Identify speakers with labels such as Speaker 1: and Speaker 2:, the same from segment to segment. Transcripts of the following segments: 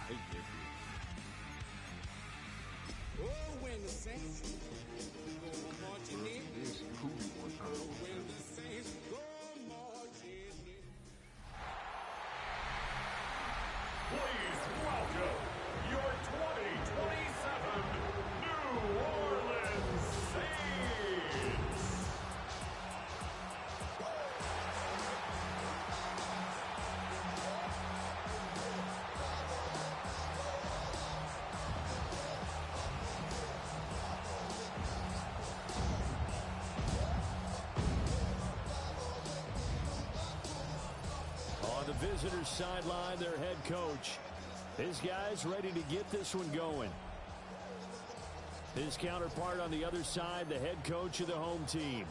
Speaker 1: Oh, when the Saints go marching in. Oh, when the Saints go marching in.
Speaker 2: Please welcome your 2027 New Orleans Saints.
Speaker 3: On the visitors' sideline, their head coach. His guys ready to get this one going. His counterpart on the other side, the head coach of the home team.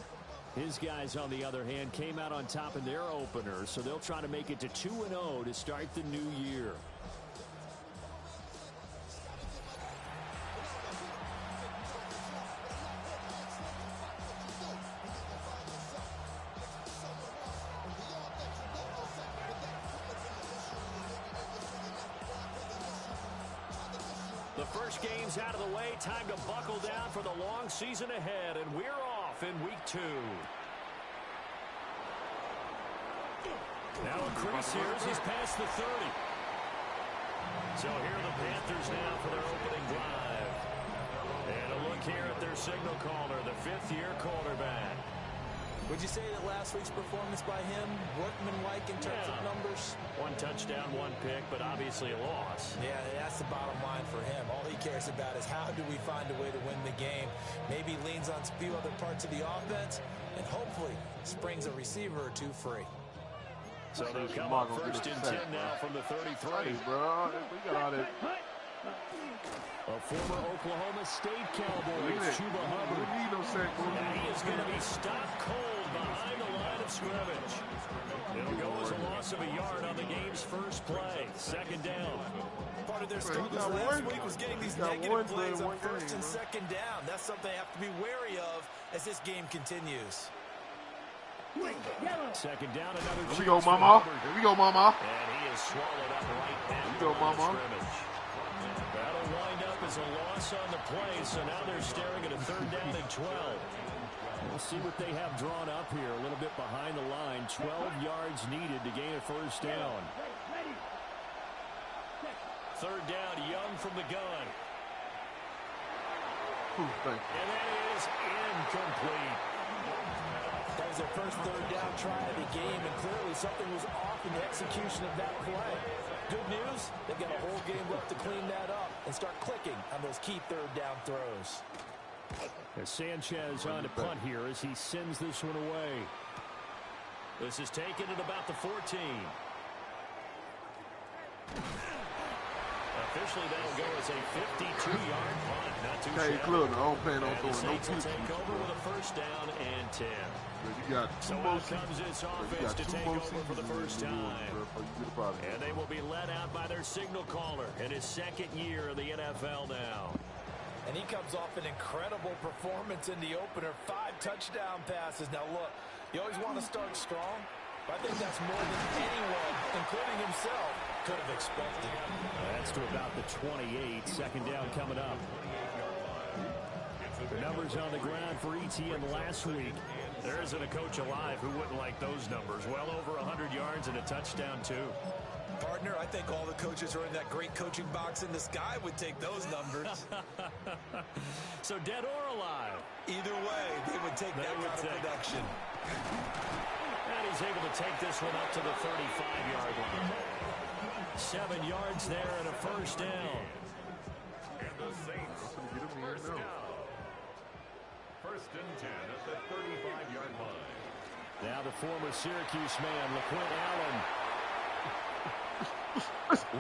Speaker 3: His guys, on the other hand, came out on top in their opener, so they'll try to make it to 2-0 to start the new year. The first game's out of the way. Time to buckle down for the long season ahead, and we're off in week 2. Now a crease here as he's past the 30. So here are the Panthers now for their opening drive. And a look here at their signal caller, the fifth-year quarterback.
Speaker 4: Would you say that last week's performance by him, workmanlike in terms of numbers?
Speaker 3: 1 touchdown, 1 pick, but obviously a loss.
Speaker 4: Yeah, that's the bottom line for him. All he cares about is how do we find a way to win the game. Maybe leans on a few other parts of the offense, and hopefully springs a receiver or two free.
Speaker 3: So they'll come up first and 10 now from the 33.
Speaker 5: Bro, we got all that.
Speaker 3: A former Oklahoma State Cowboy, Chuba Hubbard. And he is going to be stopped cold behind the line of scrimmage. It'll go as a loss of a yard on the game's first play. Second down.
Speaker 4: Part of their struggles last week was getting these negative plays on first and second down. That's something they have to be wary of as this game continues.
Speaker 3: Second down, another
Speaker 5: chance. Here we go, mama. Here we go, mama.
Speaker 3: And he is swallowed up right now.
Speaker 5: Here we go, mama.
Speaker 3: That'll wind up as a loss on the play, so now they're staring at a third down and 12. We'll see what they have drawn up here, a little bit behind the line. 12 yards needed to gain a first down. Third down, Young from the gun. And that is incomplete.
Speaker 4: That was their first third down try of the game, and clearly something was off in the execution of that play. Good news, they've got a whole game left to clean that up and start clicking on those key third down throws.
Speaker 3: As Sanchez on to punt here as he sends this one away. This is taken at about the 14. Officially, that'll go as a 52-yard punt. Not too shabby.
Speaker 5: Look, I don't plan on throwing no
Speaker 3: Saints will take over with a first down and 10.
Speaker 5: You got
Speaker 3: so out comes this offense to take over for the first time. And they will be led out by their signal caller in his second year in the NFL now.
Speaker 4: And he comes off an incredible performance in the opener. 5 touchdown passes. Now, look, you always want to start strong, but I think that's more than anyone, including himself, could have expected.
Speaker 3: That's to about the 28. Second down coming up. The numbers on the ground for ETN last week. There isn't a coach alive who wouldn't like those numbers. Well over 100 yards and a touchdown, too.
Speaker 4: Partner, I think all the coaches who are in that great coaching box in the sky would take those numbers.
Speaker 3: So dead or alive?
Speaker 4: Either way, they would take that kind of production.
Speaker 3: And he's able to take this one up to the 35-yard line. 7 yards there and a first down.
Speaker 2: And the Saints first down. First and 10 at the 35-yard line.
Speaker 3: Now the former Syracuse man, LaQuint Allen.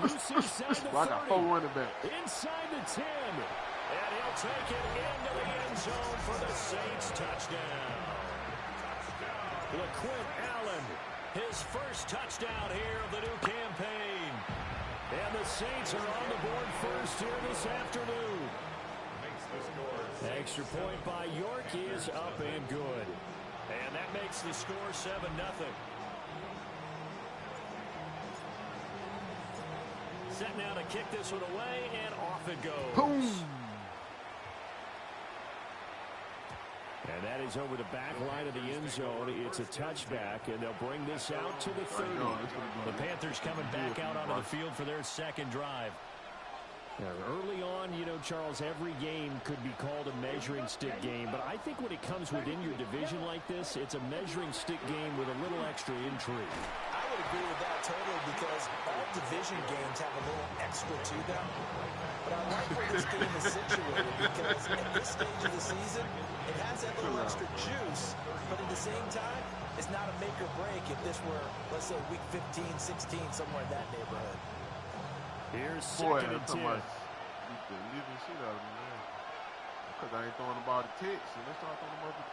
Speaker 3: Loose inside the 30. Inside the 10. And he'll take it into the end zone for the Saints touchdown. LaQuint Allen, his first touchdown here of the new campaign. And the Saints are on the board first here this afternoon. Extra point by York is up and good. And that makes the score 7-0. Set now to kick this one away, and off it goes.
Speaker 5: Boom.
Speaker 3: And that is over the back line of the end zone. It's a touchback, and they'll bring this out to the 30.
Speaker 6: The Panthers coming back out onto the field for their second drive.
Speaker 3: Now, early on, you know, Charles, every game could be called a measuring stick game. But I think when it comes within your division like this, it's a measuring stick game with a little extra intrigue.
Speaker 4: I would agree with that totally because all division games have a little extra to them. But I like where this game is situated because at this stage of the season, it has that little extra juice. But at the same time, it's not a make or break if this were, let's say, week 15, 16, somewhere in that neighborhood.
Speaker 3: Here's
Speaker 5: Boy,
Speaker 3: second and 10.
Speaker 5: Leaving the shit out of me, man. Because I ain't throwing the ball to Ticks, and let's start throwing the ball to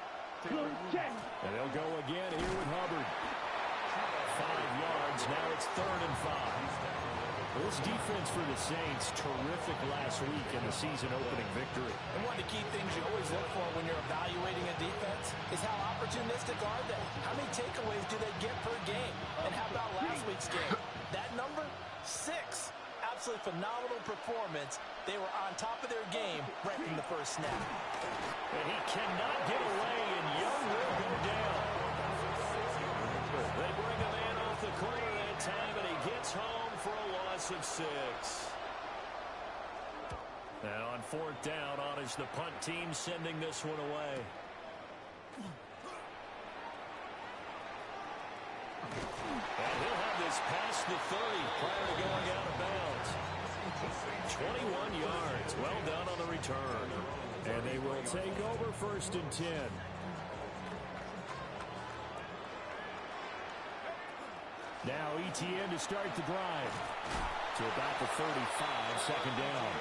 Speaker 5: Ticks.
Speaker 3: And they'll go again here with Hubbard. 5 yards. Now it's 3rd and 5. This defense for the Saints, terrific last week in the season-opening victory.
Speaker 4: And one of the key things you always look for when you're evaluating a defense is how opportunistic are they? How many takeaways do they get per game? And how about last week's game? That number? 6. Absolutely phenomenal performance. They were on top of their game right from the first snap.
Speaker 3: And he cannot get away, and Young will go down. They bring a man off the corner that time, and he gets home for a loss of 6. Now on 4th down, on is the punt team sending this one away. And he'll have this past the 30 prior to going out of bounds. 21 yards. Well done on the return. And they will take over 1st and 10. Now ETN to start the drive. To about the 35, 2nd down.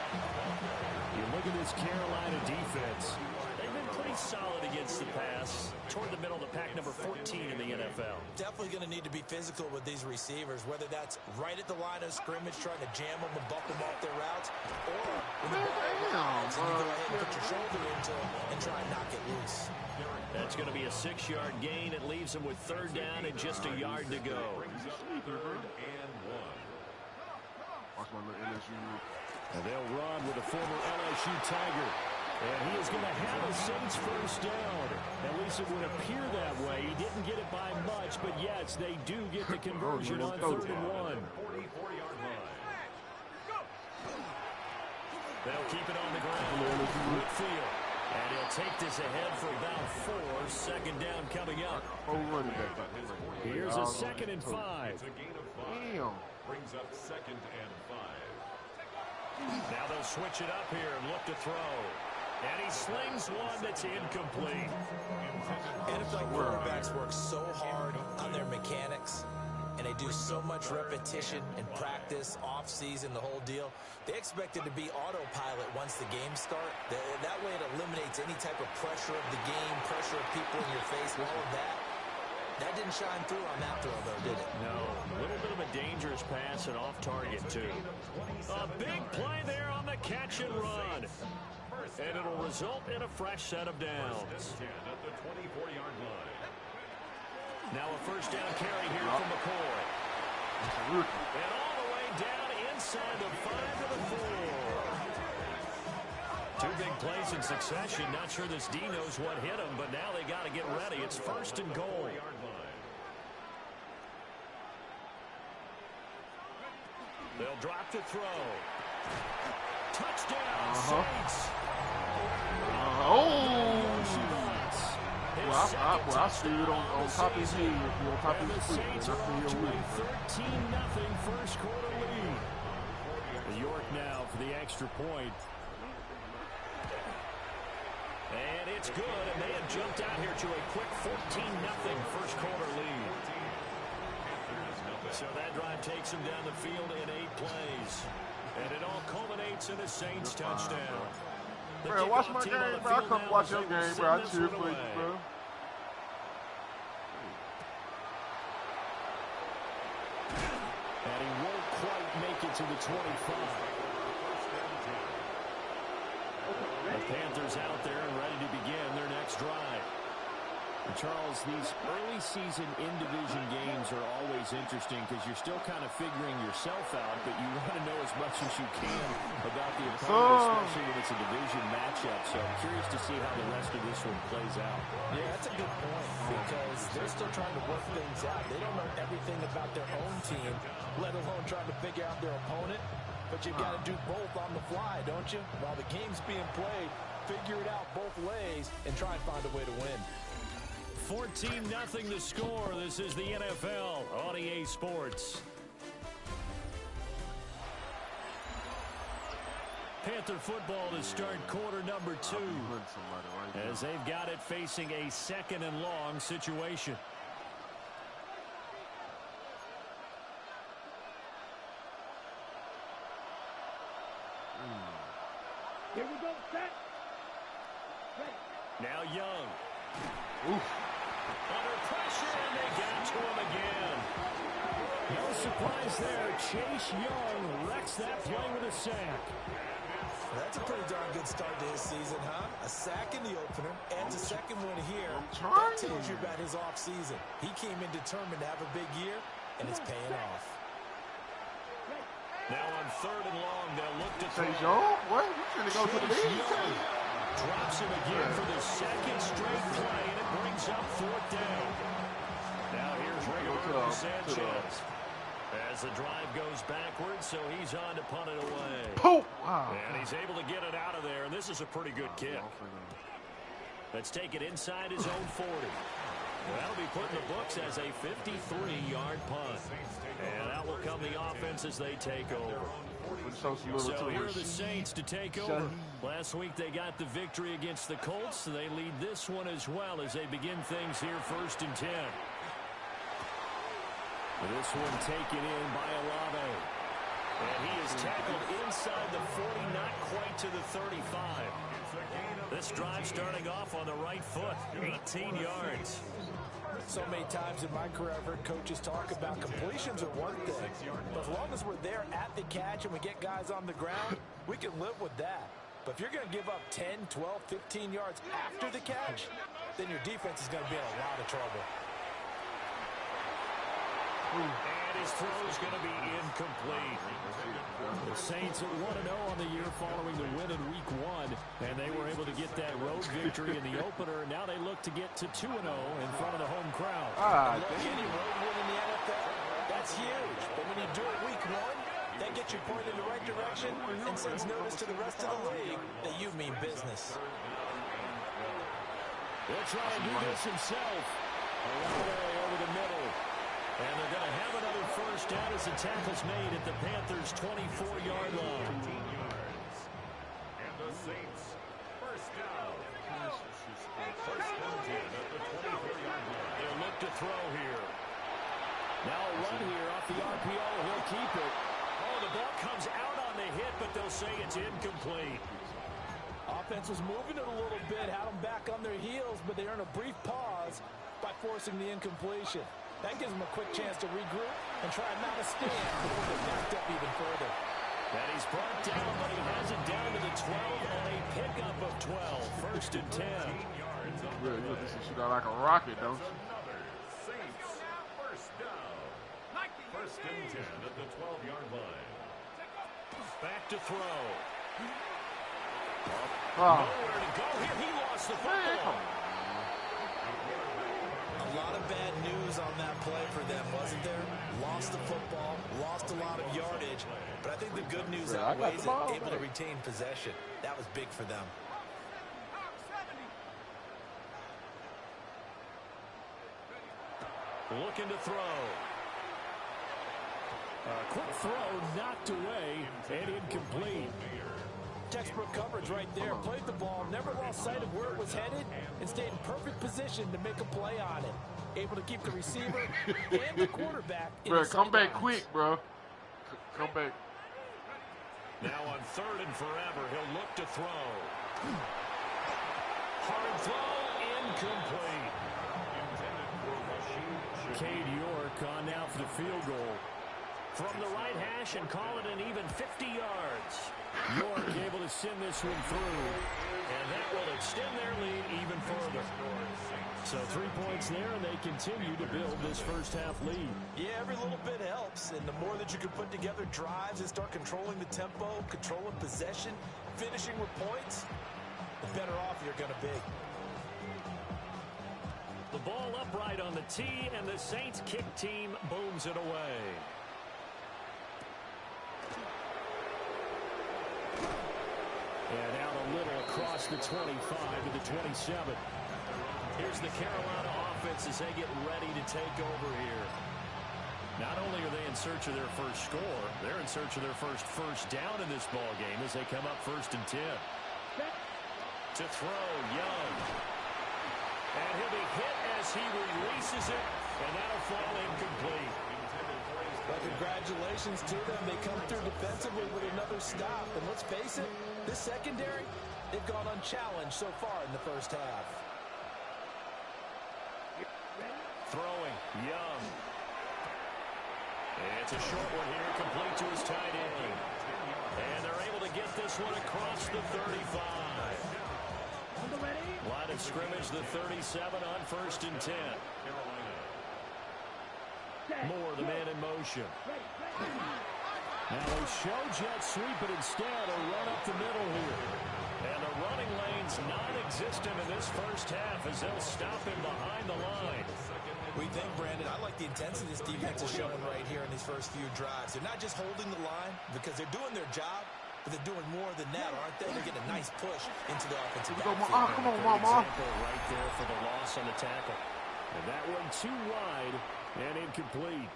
Speaker 3: You look at this Carolina defense. They've been pretty solid against the pass. Toward the middle of the pack, number 14 in the NFL.
Speaker 4: Definitely going to need to be physical with these receivers, whether that's right at the line of scrimmage trying to jam them and bump them off their routes, or when the ball arrives and you go ahead and put your shoulder into it and try and knock it loose.
Speaker 3: That's going to be a 6-yard gain. It leaves them with 3rd down and just a yard to go.
Speaker 2: 3rd and 1.
Speaker 5: Watch my little LSU.
Speaker 3: And they'll run with a former LSU Tiger. And he is going to have a Saints 1st down. At least it would appear that way. He didn't get it by much, but yes, they do get the conversion on 3rd and 1.
Speaker 2: 44-yard line.
Speaker 3: They'll keep it on the ground. Whitfield. And he'll take this ahead for about 4. 2nd down coming up. Here's a 2nd and 5.
Speaker 2: It's a gain of 5.
Speaker 5: Damn.
Speaker 2: Brings up 2nd and 5.
Speaker 3: Now they'll switch it up here and look to throw. And he slings one that's incomplete.
Speaker 4: NFL quarterbacks work so hard on their mechanics, and they do so much repetition and practice, off-season, the whole deal. They expect it to be autopilot once the games start. That way it eliminates any type of pressure of the game, pressure of people in your face, all of that. That didn't shine through on that throw, though, did it?
Speaker 3: No. A little bit of a dangerous pass and off target, too. A big play there on the catch and run. And it'll result in a fresh set of downs.
Speaker 2: 10 at the 24-yard line.
Speaker 3: Now a 1st down carry here from McCoy. And all the way down inside the 5 to the 4. 2 big plays in succession. Not sure this D knows what hit him, but now they got to get ready. It's 1st and goal. They'll drop to throw. Touchdown, Saints.
Speaker 5: Well, I see it on top of his head. On top of his feet.
Speaker 3: Saints are off to a 13-0 1st quarter lead. The York now for the extra point. And it's good, and they have jumped out here to a quick 14-0 1st quarter lead. So that drive takes them down the field in 8 plays. And it all culminates in a Saints touchdown.
Speaker 5: Bro, watch my game, bro. I come watch your game, bro. I cheer for you, bro.
Speaker 3: And he won't quite make it to the 25. The Panthers out there and ready to begin their next drive. Charles, these early season in-division games are always interesting because you're still kind of figuring yourself out, but you want to know as much as you can about the opponent, especially when it's a division matchup. So I'm curious to see how the rest of this one plays out.
Speaker 4: Yeah, that's a good point because they're still trying to work things out. They don't know everything about their own team, let alone trying to figure out their opponent. But you've got to do both on the fly, don't you? While the game's being played, figure it out both ways and try and find a way to win.
Speaker 3: 14-0 the score. This is the NFL on EA Sports. Panther football to start quarter number 2 as they've got it facing a 2nd and long situation.
Speaker 7: Here we go, set.
Speaker 3: Now Young.
Speaker 5: Oof.
Speaker 3: Under pressure, and they got to him again. No surprise there. Chase Young wrecks that play with a sack.
Speaker 4: That's a pretty darn good start to his season, huh? A sack in the opener, and a second one here. That tells you about his offseason. He came in determined to have a big year, and it's paying off.
Speaker 3: Now on 3rd and long, they'll look to throw.
Speaker 5: Chase Young? What? He's going to go to the lead.
Speaker 3: Drops him again for the 2nd straight play, and it brings up 4th down. Now here's Rigoberto Sanchez. As the drive goes backwards, so he's on to punt it away.
Speaker 5: Oh, wow.
Speaker 3: And he's able to get it out of there, and this is a pretty good kick. Let's take it inside his own 40. That'll be put in the books as a 53-yard punt. And out will come the offense as they take over. So here are the Saints to take over. Last week they got the victory against the Colts, so they lead this one as well as they begin things here 1st and 10. This one taken in by Olave. And he is tackled inside the 40, not quite to the 35. This drive starting off on the right foot, 18 yards.
Speaker 4: So many times in my career I've heard coaches talk about completions are one thing. But as long as we're there at the catch and we get guys on the ground, we can live with that. But if you're going to give up 10, 12, 15 yards after the catch, then your defense is going to be in a lot of trouble.
Speaker 3: And his throw is going to be incomplete. The Saints are 1-0 on the year following the win in Week 1, and they were able to get that road victory in the opener. Now they look to get to 2-0 in front of the home crowd.
Speaker 4: Any road win in the NFL, that's huge. But when you do it Week 1, that gets you pointed in the right direction and sends notice to the rest of the league that you mean business.
Speaker 3: He'll try and do this himself. Olave over the middle. And they're going to have another first down as the tackle's made at the Panthers' 24-yard line.
Speaker 2: And the Saints, first down. First and 10 at the 24-yard line.
Speaker 3: They'll look to throw here. Now a run here off the RPO. He'll keep it. Oh, the ball comes out on the hit, but they'll say it's incomplete.
Speaker 4: Offense was moving it a little bit, had them back on their heels, but they earned a brief pause by forcing the incompletion. That gives them a quick chance to regroup and try not to stand before they backed up even further.
Speaker 3: And he's brought down, but he has it down to the 12 on a pickup of 12. First and 10.
Speaker 5: Really good. This is shoot out like a rocket, don't you?
Speaker 2: Saints, first down. First and 10 at the 12-yard line.
Speaker 3: Back to throw.
Speaker 5: Oh.
Speaker 3: Nowhere to go here. He lost the football.
Speaker 4: A lot of bad news on that play for them, wasn't there? Lost the football, lost a lot of yardage, but I think the good news outweighs it, able to retain possession. That was big for them.
Speaker 3: Looking to throw. A quick throw knocked away and incomplete.
Speaker 4: Textbook coverage right there. Played the ball, never lost sight of where it was headed, and stayed in perfect position to make a play on it. Able to keep the receiver and the quarterback in
Speaker 5: Bro, come back quick, bro. Come back.
Speaker 3: Now on 3rd and forever, he'll look to throw. Hard throw, incomplete. Cade York on now for the field goal. From the right hash and call it an even 50 yards. York able to send this one through. And that will extend their lead even further. So 3 points there, and they continue to build this first-half lead.
Speaker 4: Yeah, every little bit helps, and the more that you can put together drives and start controlling the tempo, controlling possession, finishing with points, the better off you're going to be.
Speaker 3: The ball upright on the tee, and the Saints kick team booms it away. And out a little across the 25 to the 27. Here's the Carolina offense as they get ready to take over here. Not only are they in search of their first score, they're in search of their first down in this ball game as they come up 1st and 10. To throw, Young. And he'll be hit as he releases it, and that'll fall incomplete.
Speaker 4: Well, congratulations to them. They come through defensively with another stop. And let's face it, this secondary, they've gone unchallenged so far in the first half.
Speaker 3: Throwing, Young. It's a short one here, complete to his tight end. And they're able to get this one across the 35. Line of scrimmage, the 37 on 1st and 10. Moore, the man in motion. Now they show jet sweep, but instead a run up the middle here. And the running lane's non-existent in this first half as they'll stop him behind the line.
Speaker 4: We think, Brandon, I like the intensity this defense is showing right here in these first few drives. They're not just holding the line because they're doing their job, but they're doing more than that, aren't they? They're getting a nice push into the offensive backfield.
Speaker 5: Come on, Mama.
Speaker 3: Right there for the loss on the tackle. And that one too wide and incomplete.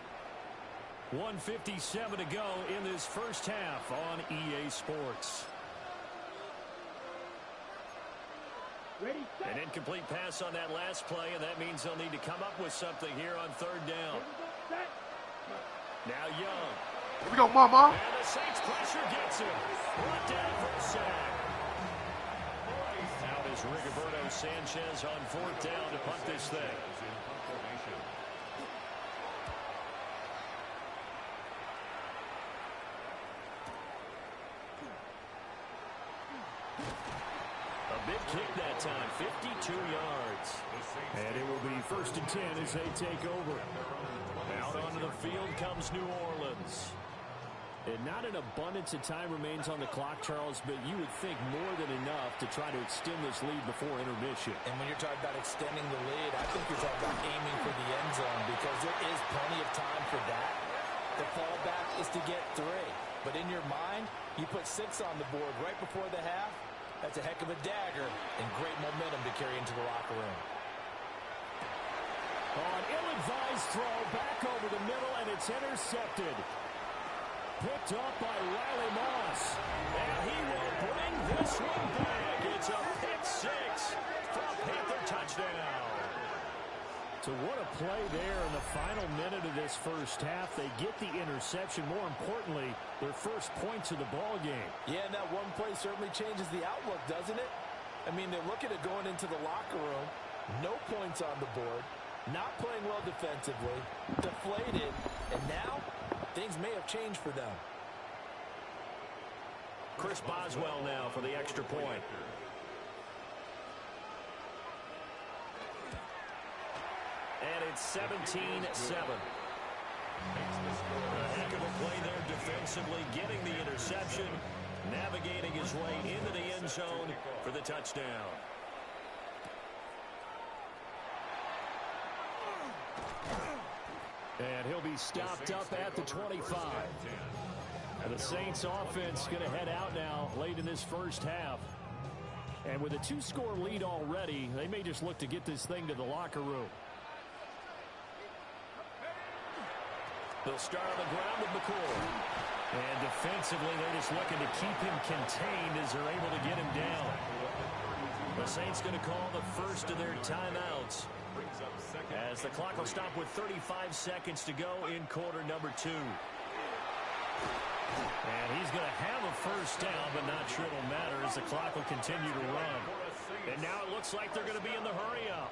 Speaker 3: 1:57 to go in this first half on EA Sports. An incomplete pass on that last play, and that means they'll need to come up with something here on 3rd down. Now Young.
Speaker 5: Here we go, Mama.
Speaker 3: And the Saints pressure gets him. Brought down for a sack. Out is Rigoberto Sanchez on 4th down to punt this thing. Big kick that time, 52 yards. And it will be 1st and 10 as they take over. Out onto the field comes New Orleans. And not an abundance of time remains on the clock, Charles, but you would think more than enough to try to extend this lead before intermission.
Speaker 4: And when you're talking about extending the lead, I think you're talking about aiming for the end zone because there is plenty of time for that. The fallback is to get 3. But in your mind, you put 6 on the board right before the half. That's a heck of a dagger and great momentum to carry into the locker room.
Speaker 3: On ill-advised throw, back over the middle, and it's intercepted. Picked up by Riley Moss. And he will bring this one back. It's a pick 6 for a Panther touchdown. So what a play there in the final minute of this first half. They get the interception. More importantly, their first points of the ball game.
Speaker 4: Yeah, and that one play certainly changes the outlook, doesn't it? I mean, they're looking at going into the locker room. No points on the board. Not playing well defensively. Deflated. And now, things may have changed for them.
Speaker 3: Chris Boswell now for the extra point. And it's 17-7. A heck of a play there defensively, getting the interception, navigating his way into the end zone for the touchdown. And he'll be stopped up at the 25. And the Saints offense going to head out now late in this first half. And with a 2-score lead already, they may just look to get this thing to the locker room. They'll start on the ground with McCoy. And defensively, they're just looking to keep him contained as they're able to get him down. The Saints going to call the first of their timeouts, as the clock will stop with 35 seconds to go in quarter number 2. And he's going to have a first down, but not sure it'll matter as the clock will continue to run. And now it looks like they're going to be in the hurry-up.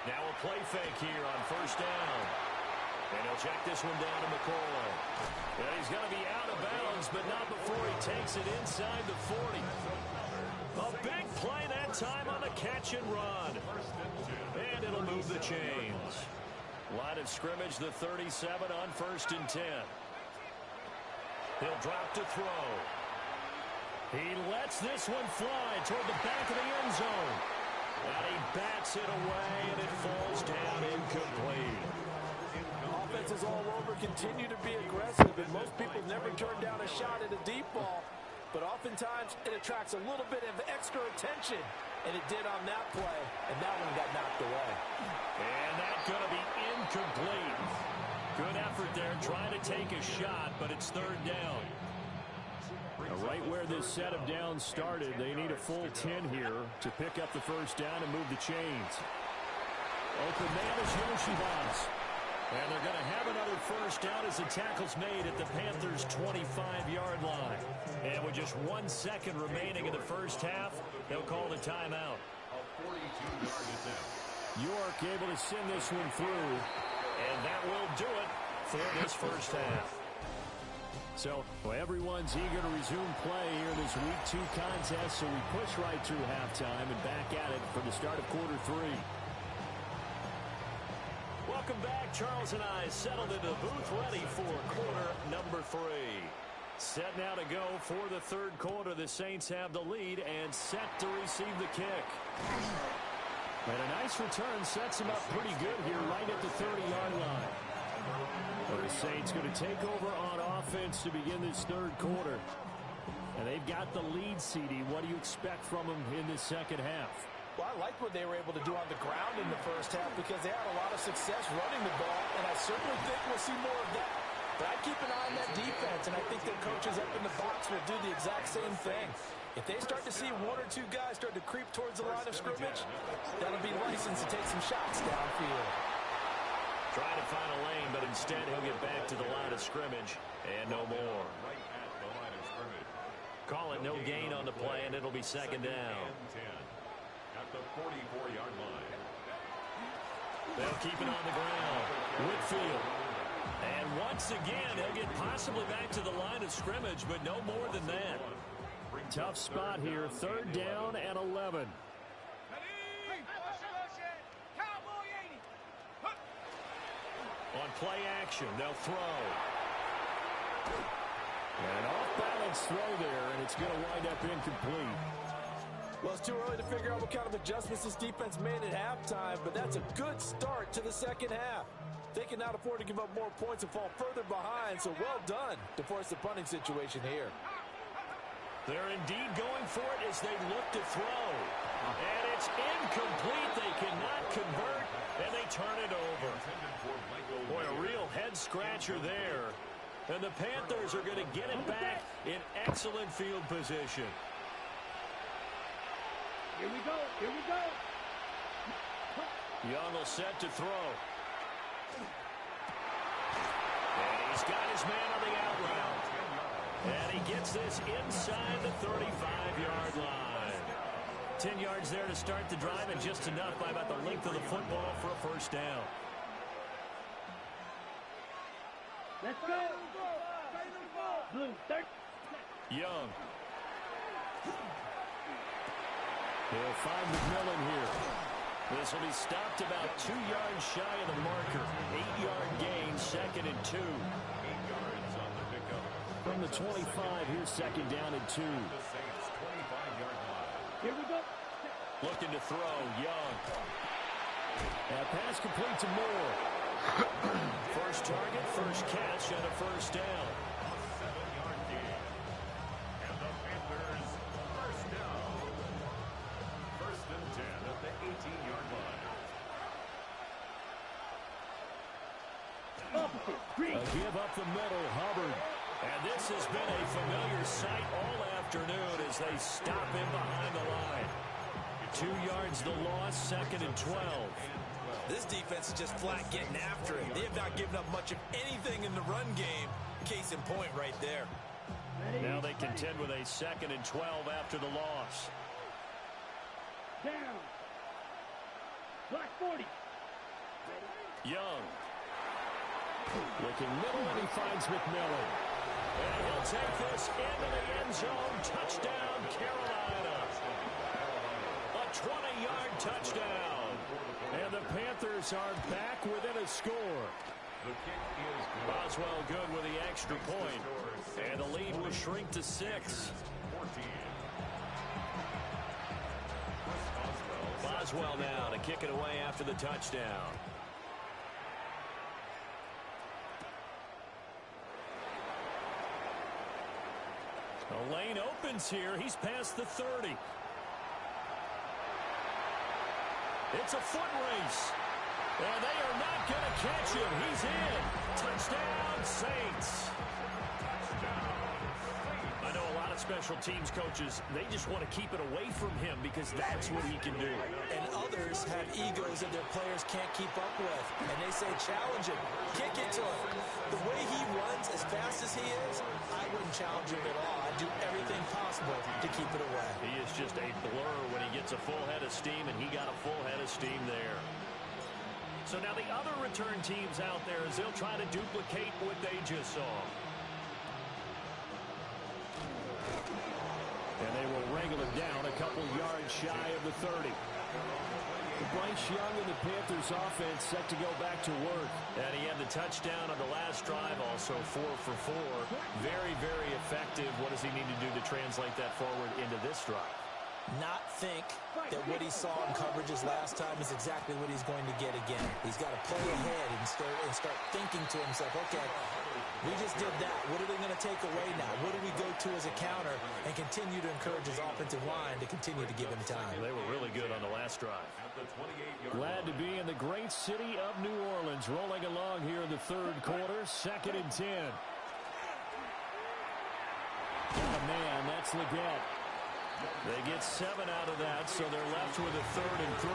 Speaker 3: Now a play fake here on first down. And he'll check this one down to McCoy. And he's going to be out of bounds, but not before he takes it inside the 40. A big play that time on the catch and run. And it'll move the chains. Line of scrimmage, the 37 on 1st and 10. He'll drop to throw. He lets this one fly toward the back of the end zone. And he bats it away, and it falls down incomplete.
Speaker 4: Offenses all over continue to be aggressive, and most people never turn down a shot at a deep ball. But oftentimes, it attracts a little bit of extra attention. And it did on that play, and that one got knocked away.
Speaker 3: And that's going to be incomplete. Good effort there, trying to take a shot, but it's 3rd down. Now, right where this set of downs started, they need a full 10 here to pick up the 1st down and move the chains. Open man is Yoshibas. And they're going to have another 1st down as the tackle's made at the Panthers' 25-yard line. And with just 1 second remaining in the first half, they'll call the timeout. York able to send this one through, and that will do it for this first half. So everyone's eager to resume play here in this Week 2 contest, so we push right through halftime and back at it for the start of quarter 3. Welcome back. Charles and I settled into the booth ready for quarter number 3. Set now to go for the 3rd quarter. The Saints have the lead and set to receive the kick. And a nice return sets them up pretty good here right at the 30-yard line. Well, the Saints going to take over on offense to begin this 3rd quarter. And they've got the lead, CD. What do you expect from them in this second half?
Speaker 4: Well, I liked what they were able to do on the ground in the first half because they had a lot of success running the ball, and I certainly think we'll see more of that. But I'd keep an eye on that defense, and I think their coaches up in the box will do the exact same thing. If they start to see 1 or 2 guys start to creep towards the line of scrimmage, that'll be license to take some shots downfield.
Speaker 3: Trying to find a lane, but instead he'll get back to the line of scrimmage, and no more. Call it no gain on the play, and it'll be 2nd down.
Speaker 2: At the 44-yard line.
Speaker 3: They'll keep it on the ground. Whitfield. And once again, he'll get possibly back to the line of scrimmage, but no more than that. Tough spot here. 3rd down and 11. On play action, they'll throw. An off-balance throw there, and it's going to wind up incomplete.
Speaker 4: Well, it's too early to figure out what kind of adjustments this defense made at halftime, but that's a good start to the second half. They can not afford to give up more points and fall further behind, so well done to force the punting situation here.
Speaker 3: They're indeed going for it as they look to throw. And it's incomplete. They cannot convert, and they turn it over. Boy, a real head-scratcher there. And the Panthers are going to get it back in excellent field position.
Speaker 7: Here we go. Here we go.
Speaker 3: Young will set to throw. And he's got his man on the out route. And he gets this inside the 35-yard line. 10 yards there to start the drive, and just enough by about the length of the football for a 1st down.
Speaker 7: Let's go. Blue, 30.
Speaker 3: Young. He'll find McMillan here. This will be stopped about 2 yards shy of the marker. 8-yard gain, 2nd and 2. 8
Speaker 2: yards on the pickup.
Speaker 3: From the 25, here's 2nd down and 2.
Speaker 7: Here we go.
Speaker 3: Looking to throw, Young. That pass complete to Moore. First target, first catch, and a 1st down.
Speaker 2: 7-yard gain. And the Panthers, 1st down. 1st and 10 at the 18-yard line.
Speaker 3: A give up the middle, Hubbard. And this has been a familiar sight all afternoon as they stop him behind the line. 2 yards the loss, 2nd and 12.
Speaker 4: This defense is just flat getting after it. They have not given up much of anything in the run game. Case in point right there.
Speaker 3: Now they contend with a 2nd and 12 after the loss.
Speaker 7: Down. Black 40.
Speaker 3: Young. Looking middle, and he finds McMillan. And he'll take this into the end zone. Touchdown, Carolina. A 20-yard touchdown. And the Panthers are back within a score. Boswell good with the extra point. And the lead will shrink to 6. Boswell now to kick it away after the touchdown. The lane opens here. He's past the 30. It's a foot race. And they are not going to catch him. He's in. Touchdown, Saints. I know a lot of special teams coaches, they just want to keep it away from him because that's what he can do.
Speaker 4: And others have egos that their players can't keep up with. And they say, challenge him. Kick it to him. The way he runs as fast as he is, I wouldn't challenge him at all. I'd do everything possible to keep it away.
Speaker 3: He is just a blur when he gets a full head of steam, and he got a full head of steam there. So now the other return teams out there, as they'll try to duplicate what they just saw. And they will wrangle it down a couple yards shy of the 30. Bryce Young and the Panthers offense set to go back to work. And he had the touchdown on the last drive, also 4 for 4. Very, very effective. What does he need to do to translate that forward into this drive?
Speaker 4: Not think that what he saw in coverages last time is exactly what he's going to get again. He's got to play ahead and start thinking to himself, okay, we just did that. What are they going to take away now? What do we go to as a counter? And continue to encourage his offensive line to continue to give him time.
Speaker 3: They were really good on the last drive. Glad to be in the great city of New Orleans, rolling along here in the third quarter, 2nd and 10. Oh, man, that's Leggett. They get 7 out of that, so they're left with a 3rd and 3.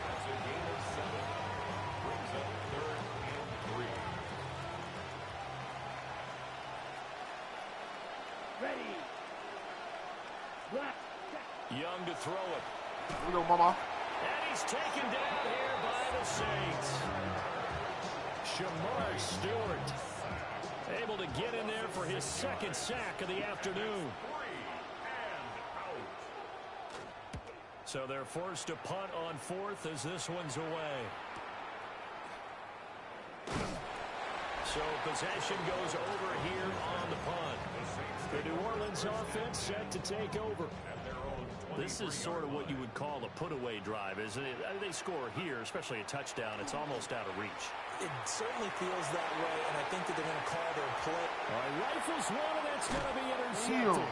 Speaker 2: That's a gain of 7. Brings up 3rd and 3.
Speaker 7: Ready. Black.
Speaker 3: Young to throw it.
Speaker 5: Here we go, mama.
Speaker 3: And he's taken down here by the Saints. Shamar Stewart able to get in there for his 2nd sack of the afternoon. So they're forced to punt on 4th as this one's away. So possession goes over here on the punt. The New Orleans offense set to take over. This is sort of what you would call a put-away drive, isn't it? They score here, especially a touchdown. It's almost out of reach.
Speaker 4: It certainly feels that way, and I think that they're going to call their play.
Speaker 3: All right, rifles one, and that's going to be intercepted.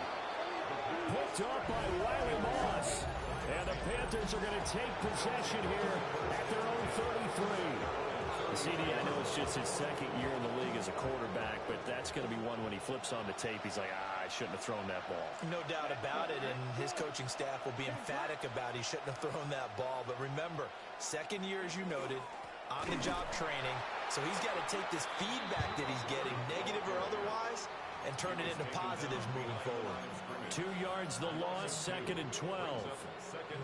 Speaker 3: Picked up by Riley Moss. And the Panthers are going to take possession here at their own 33. CD, I know it's just his 2nd year in the league as a quarterback, but that's going to be one when he flips on the tape. He's like, I shouldn't have thrown that ball.
Speaker 4: No doubt about it, and his coaching staff will be emphatic about he shouldn't have thrown that ball. But remember, 2nd year, as you noted, on-the-job training. So he's got to take this feedback that he's getting, negative or otherwise, and turn it into positives moving forward.
Speaker 3: 2 yards the loss, 2nd and 12.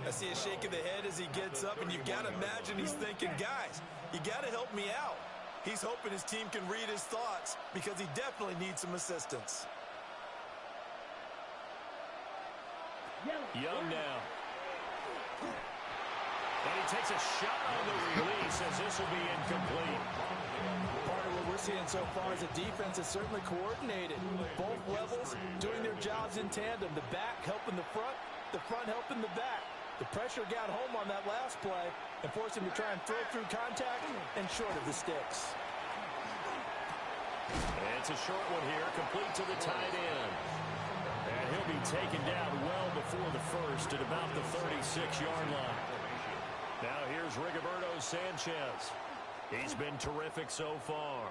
Speaker 4: I see a shake of the head as he gets up, and you've got to imagine he's thinking, guys, you got to help me out. He's hoping his team can read his thoughts because he definitely needs some assistance.
Speaker 3: Young now. And he takes a shot on the release as this will be incomplete.
Speaker 4: Part of what we're seeing so far is the defense is certainly coordinated. Both levels doing their jobs in tandem. The back helping the front helping the back. The pressure got home on that last play and forced him to try and throw through contact and short of the sticks.
Speaker 3: And it's a short one here, complete to the tight end. And he'll be taken down well before the first at about the 36-yard line. Now here's Rigoberto Sanchez. He's been terrific so far.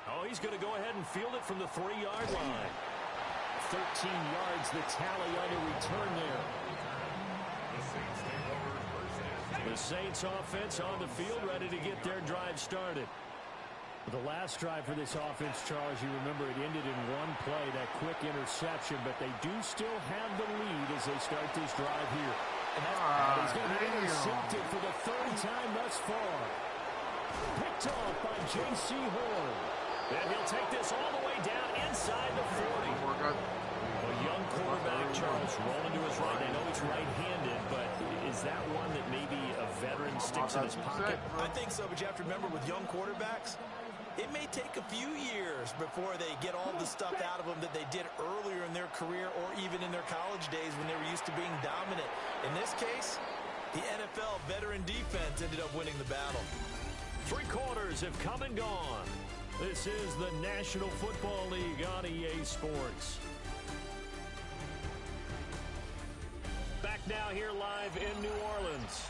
Speaker 3: Oh, he's going to go ahead and field it from the 3-yard line. 13 yards, the tally on the return there. The Saints offense on the field, ready to get their drive started. The last drive for this offense, Charles, you remember it ended in one play, that quick interception, but they do still have the lead as they start this drive here. And he's going to be intercepted for the 3rd time thus far. Picked off by J.C. Horn. And he'll take this all the way down inside the 40. Well,
Speaker 6: quarterback, Charles, rolling to his right. I know he's right-handed, but is that one that maybe a veteran sticks in his pocket?
Speaker 4: I think so, but you have to remember with young quarterbacks, it may take a few years before they get all the stuff out of them that they did earlier in their career or even in their college days when they were used to being dominant. In this case, the NFL veteran defense ended up winning the battle.
Speaker 3: 3 quarters have come and gone. This is the National Football League on EA Sports. Back now here live in New Orleans.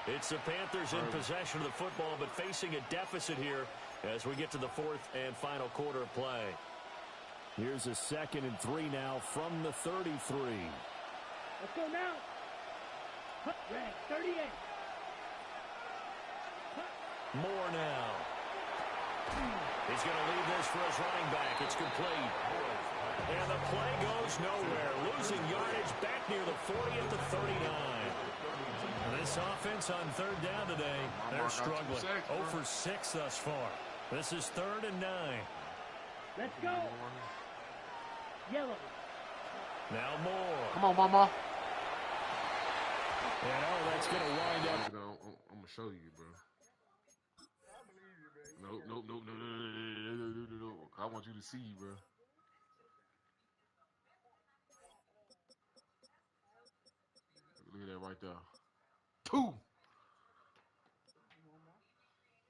Speaker 3: It's the Panthers in possession of the football, but facing a deficit here as we get to the 4th and final quarter of play. Here's a 2nd and 3 now from the 33.
Speaker 7: Let's go now. Red, 38.
Speaker 3: Moore now. He's going to leave this for his running back. It's complete. And the play goes nowhere. Losing yardage back near the 40 at the 39. This offense on 3rd down today, they're struggling. 0 for 6 thus far. This is 3rd and 9.
Speaker 7: Let's go. Yellow.
Speaker 3: Now Moore.
Speaker 5: Come on, mama.
Speaker 3: And that's going to wind up.
Speaker 5: I'm going to show you, bro. No. I want you to see, bro. Look at that right there. 2.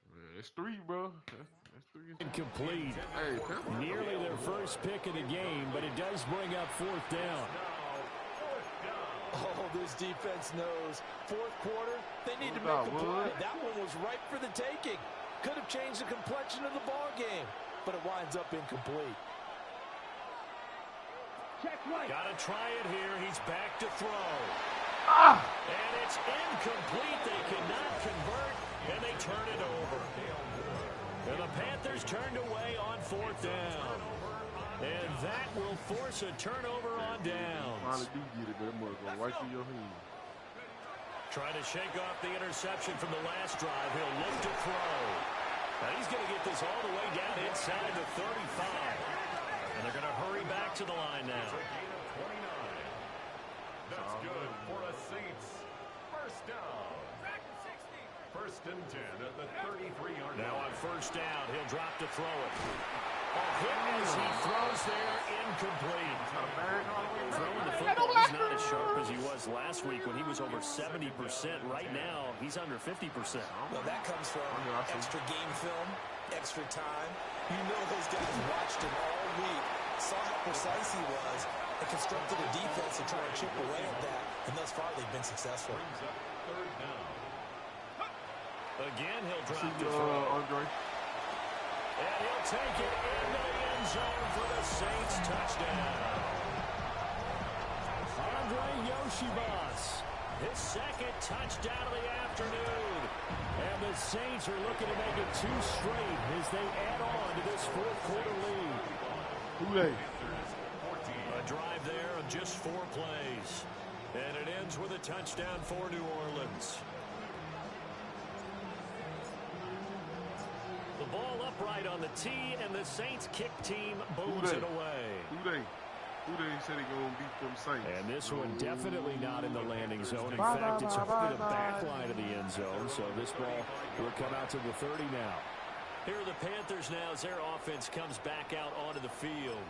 Speaker 5: Yeah, it's 3, bro. That's 3.
Speaker 3: Incomplete.
Speaker 5: Hey,
Speaker 3: nearly their first pick of the game, but it does bring up 4th down.
Speaker 4: Oh, this defense knows. 4th quarter, they need to make a play. That one was ripe for the taking. Could have changed the complexion of the ball game, but it winds up incomplete.
Speaker 7: Check right.
Speaker 3: Got to try it here. He's back to throw. And it's incomplete. They cannot convert, and they turn it over. And the Panthers turned away on 4th down. And that will force a turnover on downs.
Speaker 5: Finally do get it, but it must go right through your hand.
Speaker 3: Trying to shake off the interception from the last drive. He'll look to throw. Now he's going to get this all the way down inside the 35. And they're going to hurry back to the line now.
Speaker 2: That's good for a Saints. First down. 1st and 10 at the 33-yard line.
Speaker 3: Now on 1st down, he'll drop to throw it. A hit as he throws there, incomplete. Throwing the football, he's not as sharp as he was last week when he was over 70%. Right now, he's under 50%.
Speaker 4: Well, that comes from extra game film, extra time. You know those guys watched him all week, saw how precise he was, and constructed a defense to try and chip away at that. And thus far, they've been successful.
Speaker 2: Brings up 3rd down.
Speaker 3: Again, he'll drop to throw.
Speaker 5: Andre.
Speaker 3: And he'll take it into the end zone for the Saints touchdown. Andre Yoshibas, his 2nd touchdown of the afternoon. And the Saints are looking to make it 2 straight as they add on to this 4th quarter lead.
Speaker 5: Who they?
Speaker 3: A drive there of just 4 plays. And it ends with a touchdown for New Orleans. The ball upright on the tee, and the Saints kick team booms it away.
Speaker 5: Who they said they going to beat them Saints?
Speaker 3: And this one definitely not in the landing zone. In fact, it's over the back line of the end zone, so this ball will come out to the 30 now. Here are the Panthers now as their offense comes back out onto the field.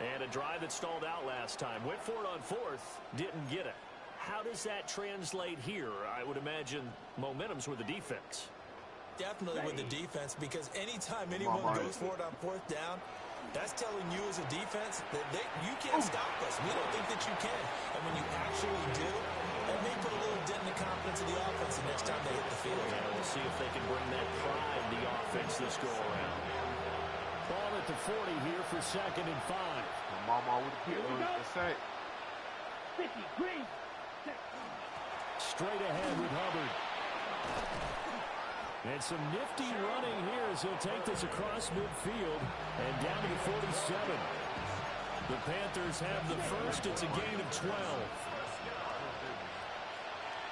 Speaker 3: And a drive that stalled out last time. Went for it on 4th, didn't get it. How does that translate here? I would imagine momentum's with the defense.
Speaker 4: Definitely with the defense, because anytime anyone goes for it on 4th down, that's telling you as a defense that you can't stop us. We don't think that you can. And when you actually do, that may put a little dent in the confidence of the offense the next time they hit the field.
Speaker 3: And we'll see if they can bring that pride to the offense this go-around. Ball at the 40 here for 2nd and 5.
Speaker 5: Mama with the sack.
Speaker 7: 50, green.
Speaker 3: Straight ahead with Hubbard. And some nifty running here as he'll take this across midfield and down to the 47. The Panthers have the first. It's a gain of 12.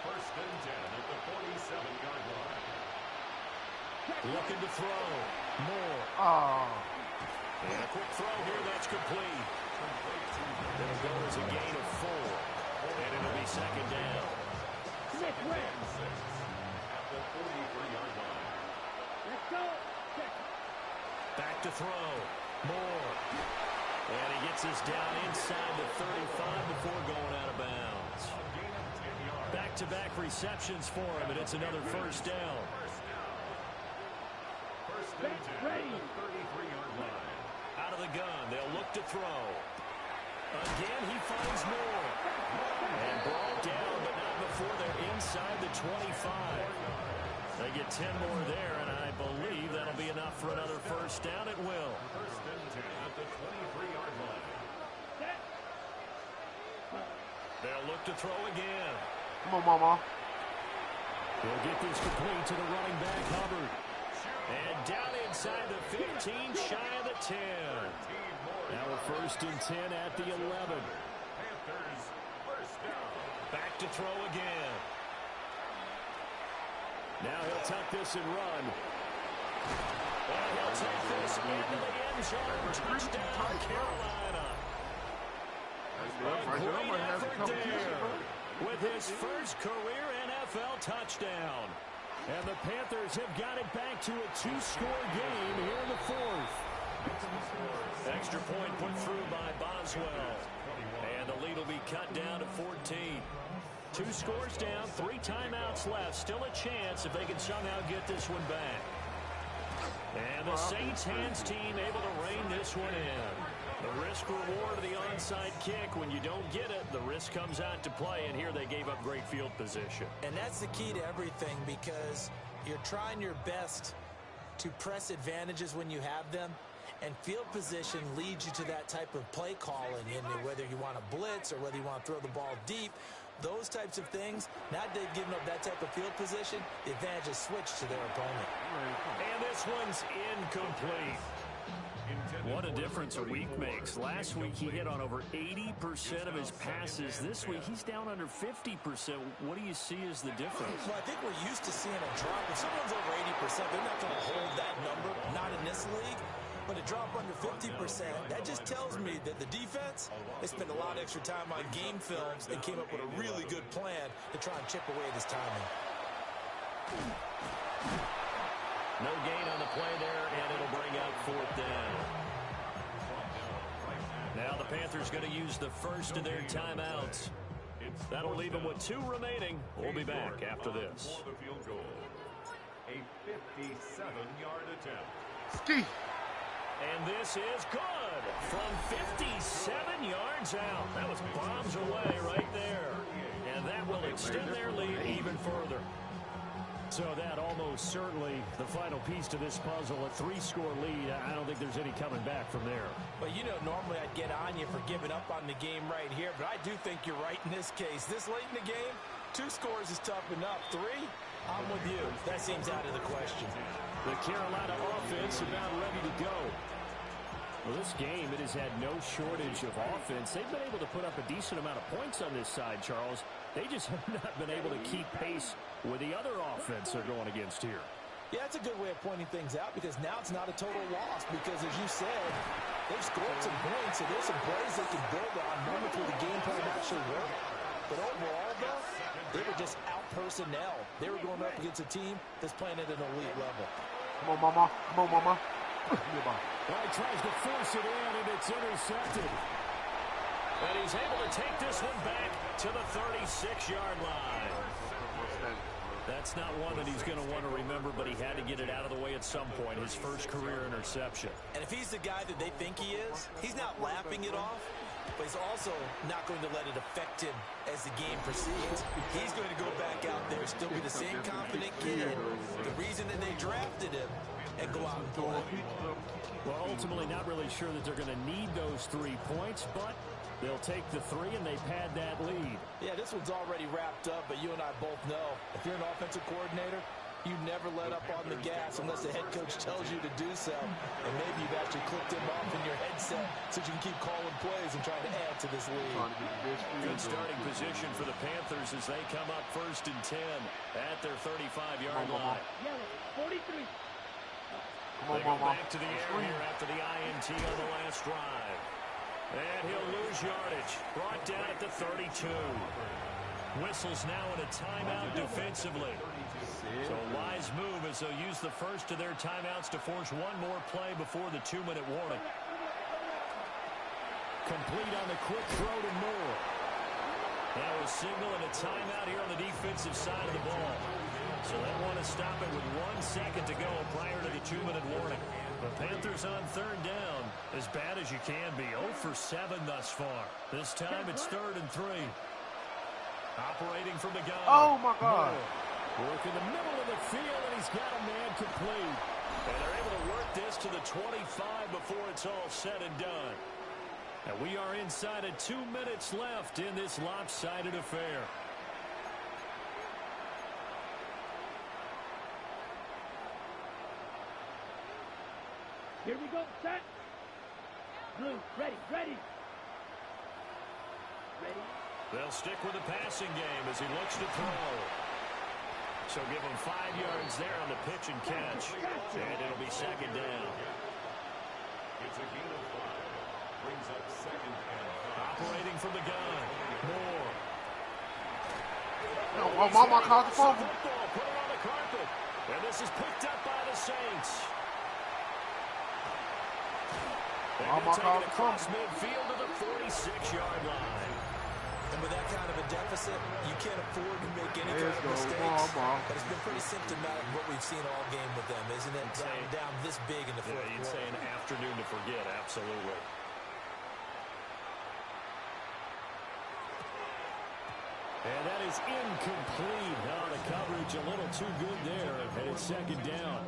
Speaker 2: 1st and 10 at the 47-yard line.
Speaker 3: Looking to throw. Moore. And a quick throw here that's complete. It'll go as a gain of 4. And it'll be second down.
Speaker 7: Smith West.
Speaker 2: At the 43-yard line.
Speaker 7: Let's go. Second.
Speaker 3: Back to throw. Moore. And he gets us down inside the 35 before going out of bounds.
Speaker 2: A gain of 10 yards.
Speaker 3: Back-to-back receptions for him, and it's another first down.
Speaker 2: First and 10 at the 33-yard line.
Speaker 3: Out of the gun, they'll look to throw. Again, he finds Moore. And brought down, but not before they're inside the 25. They get 10 more there, and I believe that'll be enough for another first down. It will.
Speaker 2: First and 10 at the 23-yard line.
Speaker 3: They'll look to throw again.
Speaker 5: Come on, Mama.
Speaker 3: They'll get this complete to the running back, Hubbard. And down inside the 15, shy of the 10. Now a first and 10 at the 11.
Speaker 2: Panthers first down.
Speaker 3: Back to throw again. Now he'll tuck this and run. And he'll take this into the end zone. Touchdown, Carolina. A great effort there with his first career NFL touchdown. And the Panthers have got it back to a 2-score game here in the 4th. Extra point put through by Boswell. And the lead will be cut down to 14. 2 scores down, 3 timeouts left. Still a chance if they can somehow get this one back. And the Saints hands team able to rein this one in. The risk reward of the onside kick. When you don't get it, the risk comes out to play, and here they gave up great field position.
Speaker 4: And that's the key to everything, because you're trying your best to press advantages when you have them, and field position leads you to that type of play calling, and whether you want to blitz or whether you want to throw the ball deep, those types of things. Now they've given up that type of field position, the advantage is switched to their opponent.
Speaker 3: And this one's incomplete. What a difference a week makes. Last week he hit on over 80% of his passes. This week he's down under 50%. What do you see as the difference?
Speaker 4: Well, I think we're used to seeing a drop. If someone's over 80%, they're not going to hold that number, not in this league. But a drop under 50%, that just tells me that the defense, they spent a lot of extra time on game films and came up with a really good plan to try and chip away this timing.
Speaker 3: No gain on the play there, and it'll bring up 4th down. Now the Panthers going to use the first of their timeouts. That'll leave them with 2 remaining. We'll be back after this.
Speaker 2: For the field goal. A 57-yard attempt.
Speaker 5: Ski.
Speaker 3: And this is good from 57 yards out. That was bombs away right there. And that will extend their lead even further. So that almost certainly the final piece to this puzzle, a 3-score lead. I don't think there's any coming back from there.
Speaker 4: Well, you know, normally I'd get on you for giving up on the game right here, but I do think you're right in this case. This late in the game, 2 scores is tough enough. 3, I'm with you. That seems out of the question.
Speaker 3: The Carolina offense about ready to go. Well, this game, it has had no shortage of offense. They've been able to put up a decent amount of points on this side, Charles. They just have not been able to keep pace with the other offense they're going against here.
Speaker 4: Yeah, that's a good way of pointing things out, because now it's not a total loss, because as you said, they've scored some points, so there's some plays they can build on, moments where the game plan actually worked. But overall, though, they were just out personnel. They were going up against a team that's playing at an elite level.
Speaker 5: Come on, Mama. Come on, Mama.
Speaker 3: Well, he tries to force it in, and it's intercepted. And he's able to take this one back to the 36-yard line. That's not one that he's going to want to remember, but he had to get it out of the way at some point, his first career interception.
Speaker 4: And if he's the guy that they think he is, he's not laughing it off, but he's also not going to let it affect him as the game proceeds. He's going to go back out there, still be the same confident kid, the reason that they drafted him, and go out and play.
Speaker 3: Well, ultimately not really sure that they're going to need those 3 points, but they'll take the 3 and they pad that lead.
Speaker 4: Yeah, this one's already wrapped up, but you and I both know if you're an offensive coordinator, you never let up on the gas unless the head coach tells you to do so. And maybe you've actually clicked him off in your headset so you can keep calling plays and trying to add to this lead.
Speaker 3: Good starting position for the Panthers as they come up 1st and 10 at their 35-yard line.
Speaker 7: Yellow, 43.
Speaker 3: They go back to the air here after the INT on the last drive.
Speaker 6: And he'll lose yardage. Brought down at the 32. Whistles now in a timeout defensively. So a wise move as they'll use the first of their timeouts to force one more play before the 2-minute warning.
Speaker 3: Complete on the quick throw to Moore.
Speaker 6: That was single and a timeout here on the defensive side of the ball. So they want to stop it with 1 second to go prior to the 2-minute warning. The Panthers on third down, as bad as you can be. 0 for 7 thus far. This time it's 3rd and 3. Operating from the gun.
Speaker 5: Oh, my God.
Speaker 3: Work in the middle of the field, and he's got a man complete.
Speaker 6: And they're able to work this to the 25 before it's all said and done. And we are inside of 2 minutes left in this lopsided affair.
Speaker 7: Here we go, set. Blue, ready, ready. Ready.
Speaker 6: They'll stick with the passing game as he looks to throw. So give him 5 yards there on the pitch and catch. And it'll be 2nd down.
Speaker 2: It's a gain of 5. Brings up 2nd and 5.
Speaker 6: Operating from the gun. Moore.
Speaker 5: Oh, Mama caught the fumble.
Speaker 6: Football, put it on the carpet. And this is picked up by the Saints.
Speaker 5: Mama caught the
Speaker 6: across
Speaker 5: fumble.
Speaker 6: midfield to the 46-yard line.
Speaker 4: And with that kind of a deficit, you can't afford to make any kind
Speaker 5: Let's
Speaker 4: of
Speaker 5: go,
Speaker 4: mistakes.
Speaker 5: Mama.
Speaker 4: But it's been pretty symptomatic of what we've seen all game with them, isn't it? Down this big in the fourth
Speaker 6: Yeah, you'd
Speaker 4: quarter.
Speaker 6: say an afternoon to forget, absolutely.
Speaker 3: And that is incomplete. Oh, the coverage a little too good there. And it's 2nd down.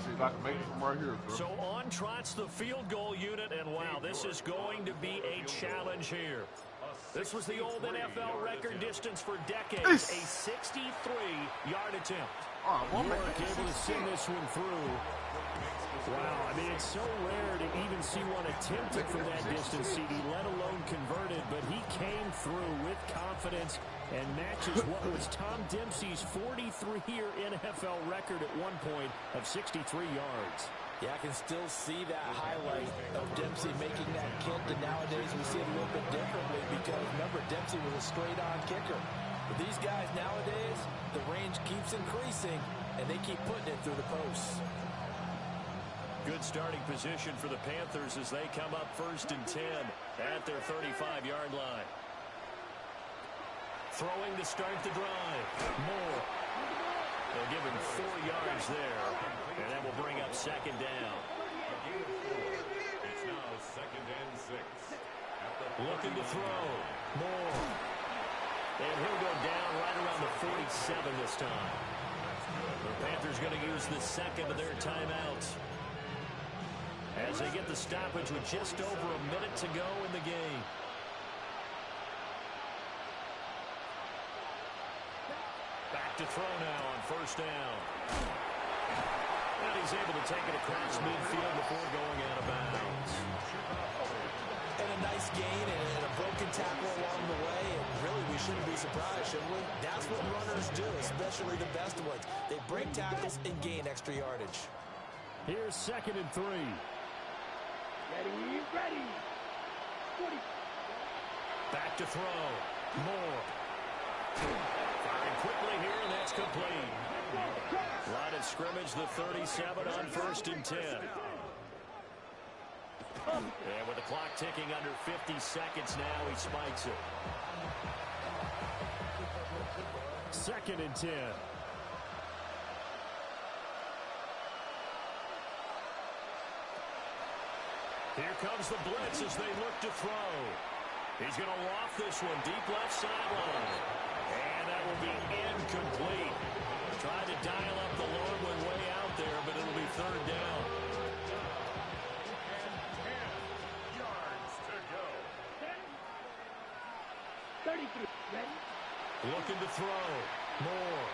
Speaker 5: See if I can make it from right here, bro.
Speaker 6: So on trots the field goal unit, and wow, this is going to be a challenge here. This was the old NFL record distance for decades, a 63-yard attempt.
Speaker 5: Oh,
Speaker 3: York able to send this one through. Wow, I mean, it's so rare to even see one attempted from that distance, CD, let alone converted, but he came through with confidence and matches what was Tom Dempsey's 43-year NFL record at one point of 63 yards.
Speaker 4: Yeah, I can still see that highlight of Dempsey making that kick, and nowadays we see it a little bit differently because, remember, Dempsey was a straight-on kicker. But these guys nowadays, the range keeps increasing, and they keep putting it through the posts.
Speaker 6: Good starting position for the Panthers as they come up 1st and 10 at their 35-yard line. Throwing to start the drive. Moore. They'll give him 4 yards there, and that will bring up 2nd down.
Speaker 2: It's now 2nd and 6.
Speaker 6: Looking to throw. Moore. And he'll go down right around the 47 this time. The Panthers going to use the 2nd of their timeouts as they get the stoppage with just over a minute to go in the game. Back to throw now on 1st down. And he's able to take it across midfield before going out of bounds.
Speaker 4: And a nice gain and a broken tackle along the way, and really we shouldn't be surprised, should we? That's what runners do, especially the best ones. They break tackles and gain extra yardage.
Speaker 3: Here's 2nd and 3.
Speaker 7: Ready, ready. 40.
Speaker 6: Back to throw. Moore. Firing quickly here, and that's complete. Line of scrimmage, the 37 on 1st and 10. And with the clock ticking under 50 seconds now, he spikes it.
Speaker 3: 2nd and 10.
Speaker 6: Here comes the blitz as they look to throw. He's going to loft this one deep left sideline. And that will be incomplete. Tried to dial up the long one way out there, but it'll be 3rd down.
Speaker 2: And 10 yards to go.
Speaker 7: 33. Ready.
Speaker 6: Looking to throw. Moore.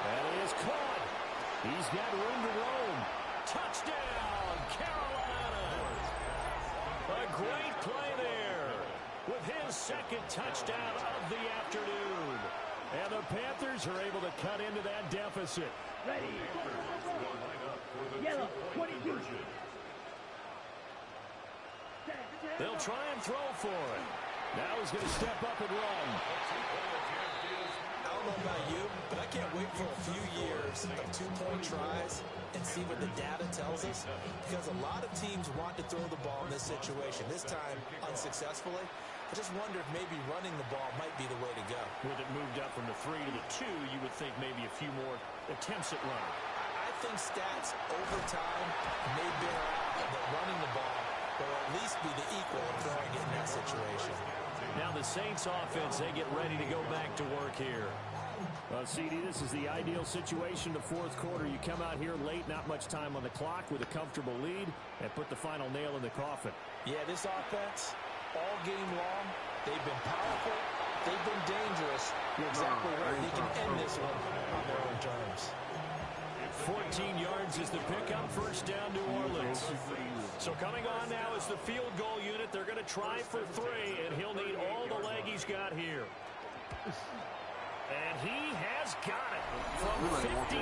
Speaker 3: That is caught. He's got room to roam.
Speaker 6: Touchdown, Carolina. A great play there with his 2nd touchdown of the afternoon.
Speaker 3: And the Panthers are able to cut into that deficit.
Speaker 7: Ready.
Speaker 2: Will line up for the
Speaker 7: Yellow,
Speaker 2: 2-point
Speaker 7: 22.
Speaker 2: conversion.
Speaker 7: Set.
Speaker 3: They'll try and throw for it. Now he's going to step up and run.
Speaker 4: I don't know about you, but I can't wait for a few years of two-point tries and see what the data tells us, because a lot of teams want to throw the ball in this situation. This time, unsuccessfully. I just wonder if maybe running the ball might be the way to go.
Speaker 6: With it moved up from the 3 to the 2, you would think maybe a few more attempts at running.
Speaker 4: I think stats over time may bear out that running the ball will at least be the equal of throwing it in that situation.
Speaker 3: Now the Saints offense, they get ready to go back to work here. CD, this is the ideal situation, the fourth quarter. You come out here late, not much time on the clock with a comfortable lead, and put the final nail in the coffin.
Speaker 4: Yeah, this offense, all game long, they've been powerful, they've been dangerous. You're exactly right. They can end this one on their own terms.
Speaker 3: 14 yards is the pickup, first down New Orleans. So coming on now is the field goal unit. They're going to try for 3, and he'll need all the leg he's got here. And he has got it from 55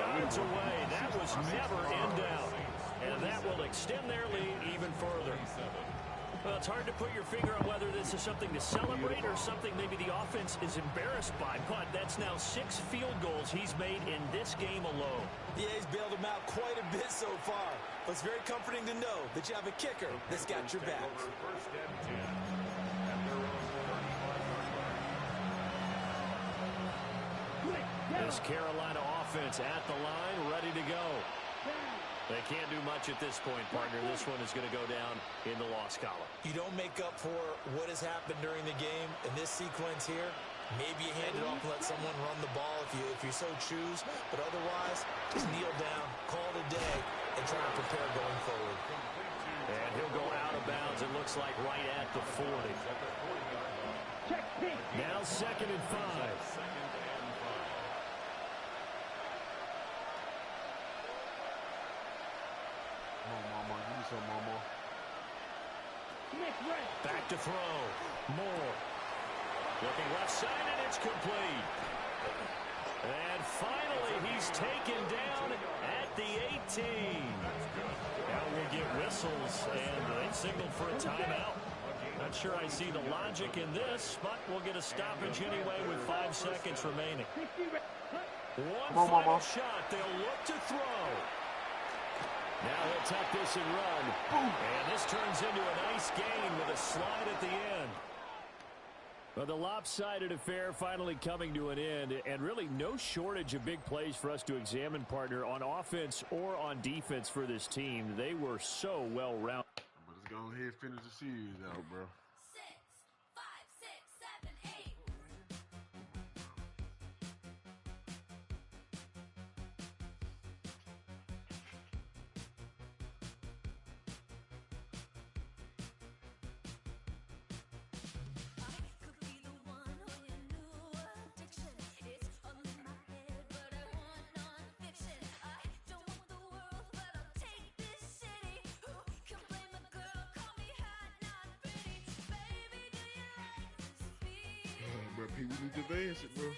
Speaker 3: yards away. That was never in doubt. And that will extend their lead even further. Well, it's hard to put your finger on whether this is something to celebrate or something maybe the offense is embarrassed by. But that's now 6 field goals he's made in this game alone.
Speaker 4: Yeah, he's bailed them out quite a bit so far. But it's very comforting to know that you have a kicker that's got your back.
Speaker 2: First and 10 at their own 30.
Speaker 3: This Carolina offense at the line, ready to go. They can't do much at this point, partner. This one is going to go down in the loss column.
Speaker 4: You don't make up for what has happened during the game in this sequence here. Maybe you hand it off and let someone run the ball if you so choose. But otherwise, just kneel down, call it a day, and try to prepare going forward.
Speaker 3: And he'll go out of bounds, it looks like, right at the 40. Now 2nd and 5.
Speaker 5: Mama, give me some, Mama.
Speaker 3: Back to throw. Moore. Looking left side, and it's complete. And finally, he's taken down at the 18. Now we'll get whistles, and they signaled for a timeout. Not sure I see the logic in this, but we'll get a stoppage anyway with 5 seconds remaining. One final shot. They'll look to throw. Now he'll tuck this and run. And this turns into a nice gain with a slide at the end. Well, the lopsided affair finally coming to an end, and really no shortage of big plays for us to examine, partner, on offense or on defense for this team. They were so well-rounded.
Speaker 5: But let's go ahead and finish the series out, bro.
Speaker 8: 6, 5, 6, 7, 8.
Speaker 5: Bro, P, we need to advance it, bro.